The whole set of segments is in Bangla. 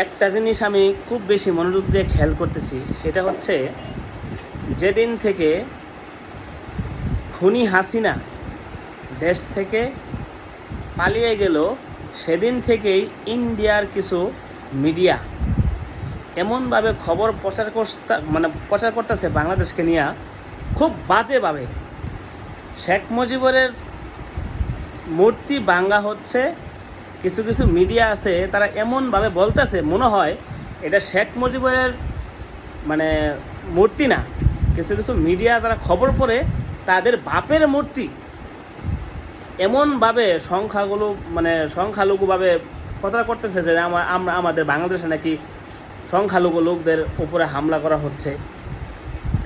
একটা জিনিস আমি খুব বেশি মনোযোগ দিয়ে খেয়াল করতেছি, সেটা হচ্ছে যেদিন থেকে খুনি হাসিনা দেশ থেকে পালিয়ে গেল সেদিন থেকেই ইন্ডিয়ার কিছু মিডিয়া এমনভাবে খবর প্রচার করতেছে বাংলাদেশকে নিয়ে খুব বাজেভাবে। শেখ মুজিবের মূর্তি ভাঙা হচ্ছে, কিছু কিছু মিডিয়া আছে তারা এমনভাবে বলতেছে মনে হয় এটা শেখ মুজিবের মূর্তি না। কিছু কিছু মিডিয়া যারা খবর পড়ে তাদের বাপের মূর্তি এমনভাবে সংখ্যালঘুভাবে কথা করতেছে যে আমাদের বাংলাদেশে নাকি সংখ্যালঘু লোকদের উপরে হামলা করা হচ্ছে,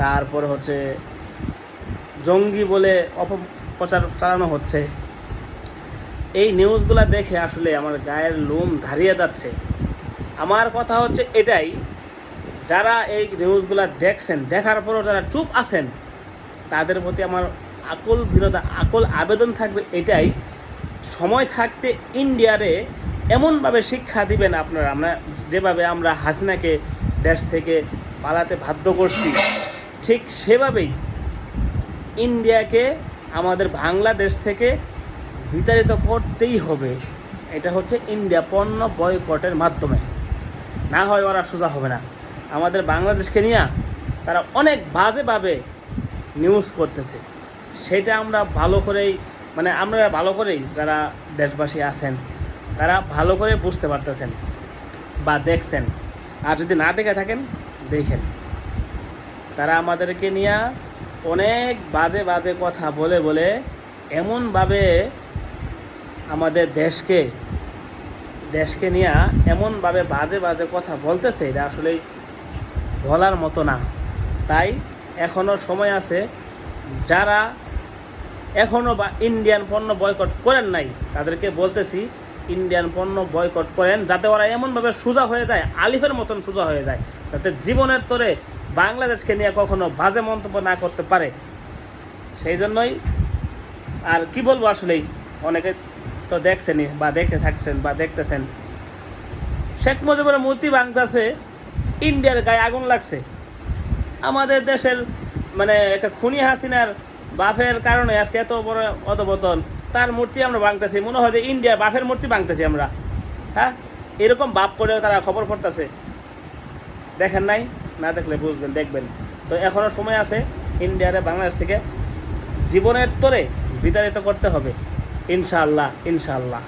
তারপর হচ্ছে জঙ্গি বলে অপপ্রচার চালানো হচ্ছে। এই নিউজগুলো দেখে আসলে আমার গায়ের লোম দাঁড়িয়ে যাচ্ছে। আমার কথা হচ্ছে এটাই, যারা এই নিউজগুলো দেখছেন, দেখার পরও যারা চুপ আছেন, তাদের প্রতি আমার আকুল আবেদন থাকবে এটাই, সময় থাকতে ইন্ডিয়ারে এমনভাবে শিক্ষা দিবেন আপনারা। যেভাবে আমরা হাসিনাকে দেশ থেকে পালাতে বাধ্য করছি, ঠিক সেভাবেই ইন্ডিয়াকে আমাদের বাংলাদেশ থেকে বিতাড়িত করতেই হবে। এটা হচ্ছে ইন্ডিয়া পণ্য বয়কটের মাধ্যমে, না হয় ওরা সোজা হবে না। আমাদের বাংলাদেশকে নিয়ে তারা অনেক বাজেভাবে নিউজ করতেছে, সেটা আমরা ভালো করেই যারা দেশবাসী আছেন তারা ভালো করে বুঝতে পারতেছেন বা দেখছেন। আর যদি না দেখে থাকেন, দেখেন তারা আমাদেরকে নিয়ে অনেক বাজে কথা বলে এমনভাবে আমাদের দেশকে নিয়ে এমনভাবে বাজে কথা বলতেছে, এটা আসলেই বলার মতো না। তাই এখনও সময় আছে, যারা এখনও ইন্ডিয়ান পণ্য বয়কট করেন নাই তাদেরকে বলতেছি ইন্ডিয়ান পণ্য বয়কট করেন, যাতে ওরা এমনভাবে সোজা হয়ে যায়, আলিফের মতন সোজা হয়ে যায়, যাতে জীবনের তোরে বাংলাদেশকে নিয়ে কখনো বাজে মন্তব্য না করতে পারে। সেই জন্যই আর কি বলবো, আসলেই অনেকে তো দেখছেনই বা দেখে থাকছেন বা দেখতেছেন, শেখ মুজিবের মূর্তি ভাঙতেছে, ইন্ডিয়ার গায়ে আগুন লাগছে। আমাদের দেশের একটা খুনি হাসিনার বাফের কারণে আজকে এত বড় অধপতন, তার মূর্তি আমরা ভাঙতেছি, মনে হয় যে ইন্ডিয়ার বাফের মূর্তি ভাঙতেছি আমরা। হ্যাঁ, এরকম বাপ করে তারা খবর পড়তেছে। দেখেন নাই, না দেখলে বুঝবেন, দেখবেন। তো এখনও সময় আছে, ইন্ডিয়ারে বাংলাদেশ থেকে জীবনের তোরে বিতাড়িত করতে হবে, ইনশাআল্লাহ।